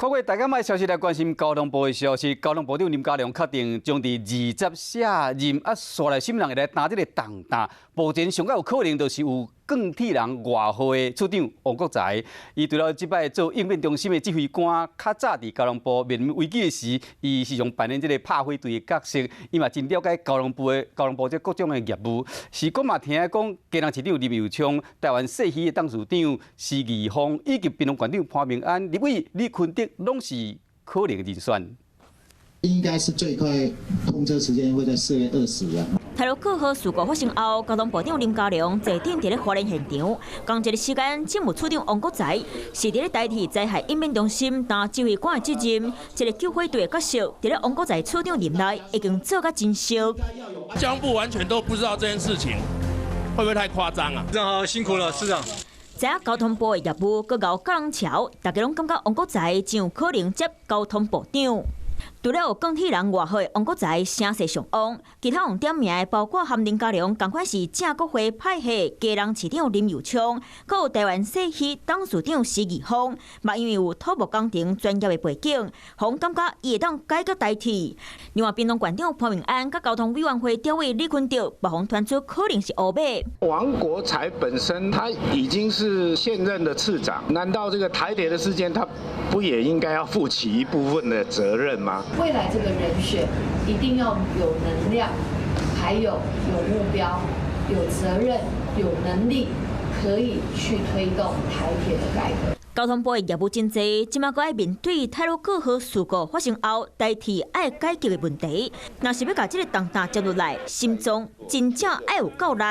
跨过大家卖消息来关心交通部的消息，交通部长林佳龙确定将伫20卸任刷来新人会来担这个重担，目前上较有可能就是有钢铁人外号的处长王国材。伊除了即摆做应变中心的指挥官，较早伫交通部面临危机的时，伊时常扮演这个拍火队的角色。伊嘛真了解交通部这各种的业务。是讲嘛听讲，佳人市长林佑昌、台湾世墟的董事长施义峰，以及槟榔县长潘明安、立委李坤德，拢是可能人选。应该是最快通车时间会在4月20啊。台路过河事故发生后，交通部长林佳龙坐镇伫咧花莲现场，同一个时间，政务处长王国材是伫咧代替灾害应变中心担指挥官的责任。这个救火队的角色，伫咧王国材处长任内已经做甲真熟。交通部完全都不知道这件事情，会不会太夸张啊？市长好，辛苦了，市长。知影交通部的业务搁搞高人桥，大家拢感觉王国材真有可能接交通部长。除了有钢铁人外号的王国材声势上旺，其他有点名的包括含林佳龙同款是正国会派系佳人市长林佑昌，搁有台湾世墟董事长施义峰，嘛因为有土木工程专业的背景，互感觉伊会当改革代替。另外，槟榔县长潘明安甲交通委员会调委李坤德，北方传出可能是乌马。王国材本身他已经是现任的次长，难道这个台铁的事件他不也应该要负起一部分的责任吗？未来这个人选一定要有能量，还有目标、有责任、有能力，可以去推动台铁的改革。交通部的业务真济，即马阁要面对台路过河事故发生后，代替爱解决的问题。若是要把这个重担接落来，心中真正要有够力。